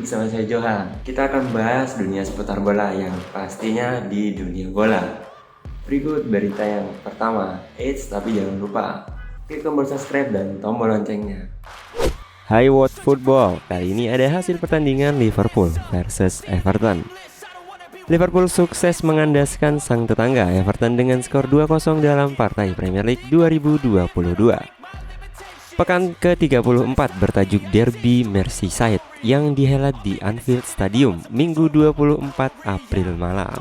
bersama saya Johan. Kita akan bahas dunia seputar bola yang pastinya di dunia bola. Berikut berita yang pertama. Tapi jangan lupa klik tombol subscribe dan tombol loncengnya. Hai Watch Football, kali ini ada hasil pertandingan Liverpool versus Everton. Liverpool sukses mengandaskan sang tetangga Everton dengan skor 2-0 dalam partai Premier League 2022. Pekan ke-34 bertajuk Derby Merseyside yang dihelat di Anfield Stadium Minggu 24 April malam.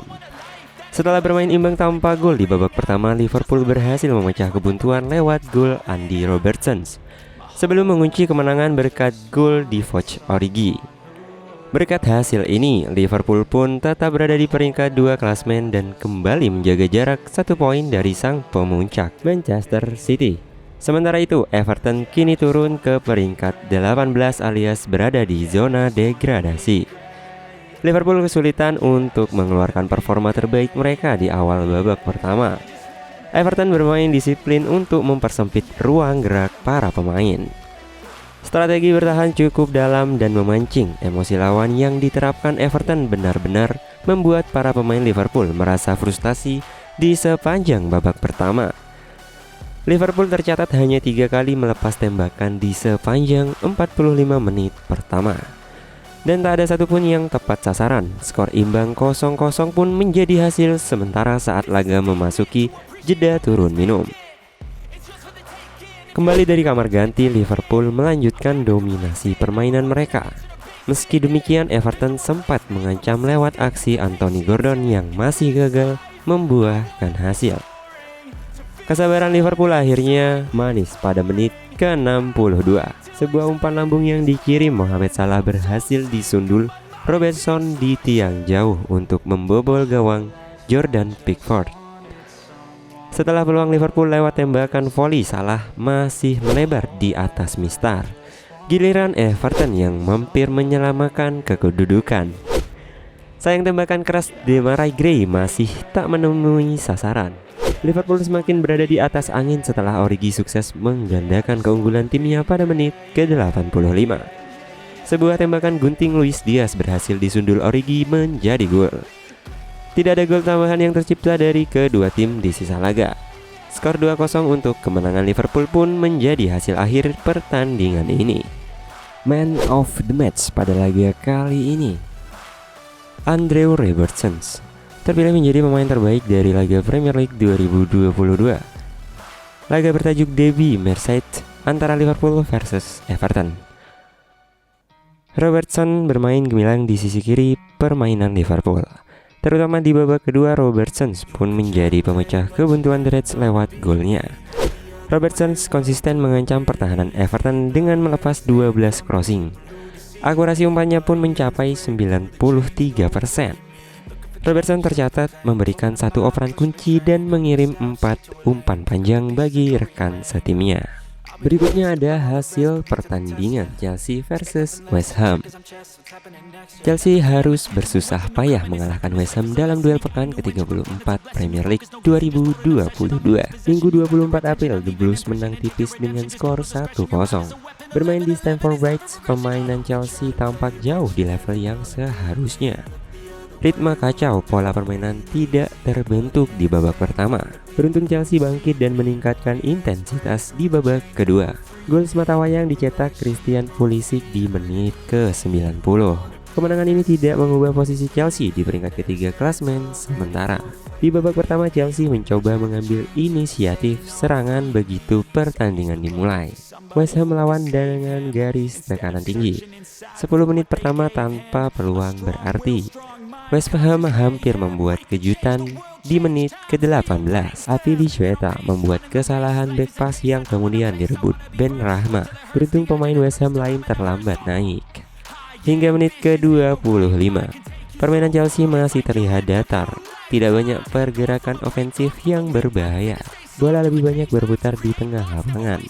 Setelah bermain imbang tanpa gol di babak pertama, Liverpool berhasil memecah kebuntuan lewat gol Andy Robertson sebelum mengunci kemenangan berkat gol Divock Origi. Berkat hasil ini, Liverpool pun tetap berada di peringkat 2 klasmen dan kembali menjaga jarak 1 poin dari sang pemuncak Manchester City. Sementara itu, Everton kini turun ke peringkat 18 alias berada di zona degradasi. Liverpool kesulitan untuk mengeluarkan performa terbaik mereka di awal babak pertama. Everton bermain disiplin untuk mempersempit ruang gerak para pemain. Strategi bertahan cukup dalam dan memancing emosi lawan yang diterapkan Everton benar-benar membuat para pemain Liverpool merasa frustasi di sepanjang babak pertama. Liverpool tercatat hanya 3 kali melepas tembakan di sepanjang 45 menit pertama. Dan tak ada satupun yang tepat sasaran. Skor imbang 0-0 pun menjadi hasil sementara saat laga memasuki jeda turun minum. Kembali dari kamar ganti, Liverpool melanjutkan dominasi permainan mereka. Meski demikian, Everton sempat mengancam lewat aksi Anthony Gordon yang masih gagal membuahkan hasil. Kesabaran Liverpool akhirnya manis pada menit ke-62. Sebuah umpan lambung yang dikirim Mohamed Salah berhasil disundul Robertson di tiang jauh untuk membobol gawang Jordan Pickford. Setelah peluang Liverpool lewat tembakan voli, Salah masih melebar di atas mistar. Giliran Everton yang mampir menyelamatkan kedudukan. Sayang tembakan keras Demarai Gray masih tak menemui sasaran. Liverpool semakin berada di atas angin setelah Origi sukses menggandakan keunggulan timnya pada menit ke-85. Sebuah tembakan gunting Luis Diaz berhasil disundul Origi menjadi gol. Tidak ada gol tambahan yang tercipta dari kedua tim di sisa laga. Skor 2-0 untuk kemenangan Liverpool pun menjadi hasil akhir pertandingan ini. Man of the match pada laga kali ini, Andrew Robertson terpilih menjadi pemain terbaik dari laga Premier League 2022. Laga bertajuk Derby Merseyside antara Liverpool versus Everton. Robertson bermain gemilang di sisi kiri permainan Liverpool. Terutama di babak kedua, Robertson pun menjadi pemecah kebuntuan The Reds lewat golnya. Robertson konsisten mengancam pertahanan Everton dengan melepas 12 crossing. Akurasi umpannya pun mencapai 93%. Robertson tercatat memberikan 1 operan kunci dan mengirim 4 umpan panjang bagi rekan setimnya. Berikutnya ada hasil pertandingan Chelsea versus West Ham. Chelsea harus bersusah payah mengalahkan West Ham dalam duel pekan ke-34 Premier League 2022. Minggu 24 April, The Blues menang tipis dengan skor 1-0. Bermain di Stamford Bridge, permainan Chelsea tampak jauh di level yang seharusnya. Ritme kacau, pola permainan tidak terbentuk di babak pertama. Beruntung Chelsea bangkit dan meningkatkan intensitas di babak kedua. Gol sematawayang dicetak Christian Pulisic di menit ke-90. Kemenangan ini tidak mengubah posisi Chelsea di peringkat ketiga klasmen sementara. Di babak pertama, Chelsea mencoba mengambil inisiatif serangan begitu pertandingan dimulai. West Ham melawan dengan garis tekanan tinggi. 10 menit pertama tanpa peluang berarti. West Ham hampir membuat kejutan di menit ke-18. Apili Shweta membuat kesalahan back pass yang kemudian direbut Ben Rahma. Beruntung pemain West Ham lain terlambat naik. Hingga menit ke-25, permainan Chelsea masih terlihat datar. Tidak banyak pergerakan ofensif yang berbahaya. Bola lebih banyak berputar di tengah lapangan.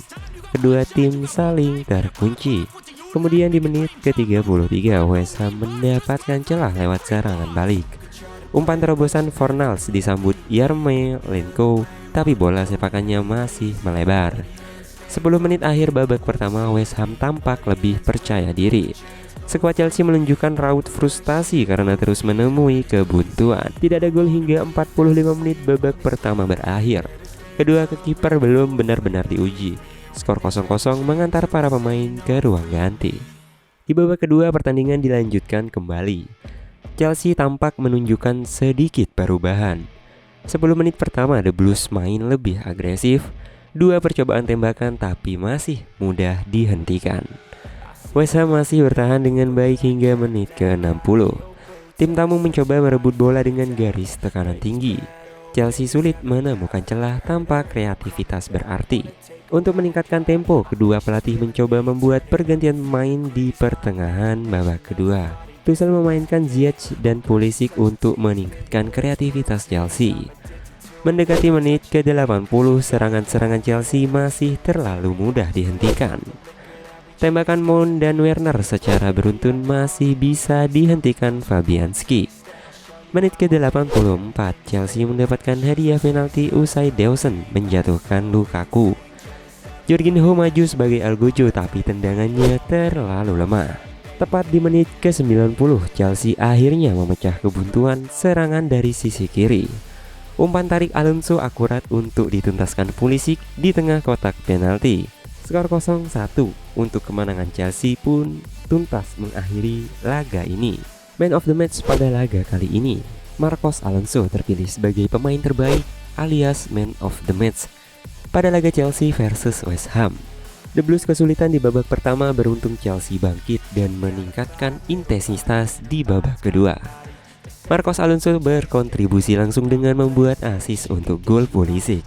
Kedua tim saling terkunci. Kemudian di menit ke-33, West Ham mendapatkan celah lewat serangan balik. Umpan terobosan Fornals disambut Yarmolenko, tapi bola sepakannya masih melebar. 10 menit akhir babak pertama, West Ham tampak lebih percaya diri. Skuad Chelsea menunjukkan raut frustasi karena terus menemui kebuntuan. Tidak ada gol hingga 45 menit babak pertama berakhir. Kedua kiper belum benar-benar diuji. Skor 0-0 mengantar para pemain ke ruang ganti. Di babak kedua pertandingan dilanjutkan kembali. Chelsea tampak menunjukkan sedikit perubahan. 10 menit pertama The Blues main lebih agresif. 2 percobaan tembakan tapi masih mudah dihentikan. West Ham masih bertahan dengan baik hingga menit ke-60. Tim tamu mencoba merebut bola dengan garis tekanan tinggi. Chelsea sulit menemukan celah tanpa kreativitas berarti. Untuk meningkatkan tempo, kedua pelatih mencoba membuat pergantian pemain di pertengahan babak kedua. Tuchel memainkan Ziyech dan Pulisic untuk meningkatkan kreativitas Chelsea. Mendekati menit ke-80, serangan-serangan Chelsea masih terlalu mudah dihentikan. Tembakan Mount dan Werner secara beruntun masih bisa dihentikan Fabianski. Menit ke-84, Chelsea mendapatkan hadiah penalti usai Dawson menjatuhkan Lukaku. Jorginho maju sebagai Algojo tapi tendangannya terlalu lemah. Tepat di menit ke-90, Chelsea akhirnya memecah kebuntuan serangan dari sisi kiri. Umpan tarik Alonso akurat untuk dituntaskan Pulisic di tengah kotak penalti. Skor 0-1 untuk kemenangan Chelsea pun tuntas mengakhiri laga ini. Man of the match pada laga kali ini, Marcos Alonso terpilih sebagai pemain terbaik alias Man of the match pada laga Chelsea versus West Ham. The Blues kesulitan di babak pertama, beruntung Chelsea bangkit dan meningkatkan intensitas di babak kedua. Marcos Alonso berkontribusi langsung dengan membuat assist untuk gol Pulisic.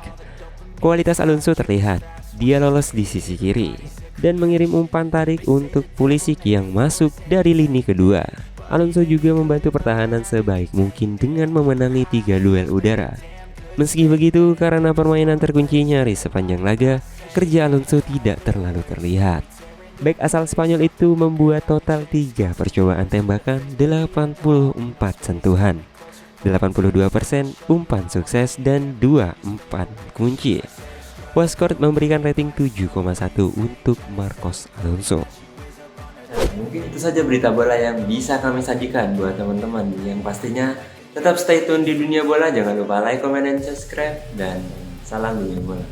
Kualitas Alonso terlihat. Dia lolos di sisi kiri dan mengirim umpan tarik untuk Pulisic yang masuk dari lini kedua. Alonso juga membantu pertahanan sebaik mungkin dengan memenangi 3 duel udara. Meski begitu, karena permainan terkunci nyaris sepanjang laga, kerja Alonso tidak terlalu terlihat. Bek asal Spanyol itu membuat total 3 percobaan tembakan, 84 sentuhan, 82% umpan sukses dan 2 umpan kunci. Wascord memberikan rating 7,1 untuk Marcos Alonso. Mungkin itu saja berita bola yang bisa kami sajikan buat teman-teman. Yang pastinya tetap stay tune di dunia bola. Jangan lupa like, comment, dan subscribe. Dan salam dunia bola.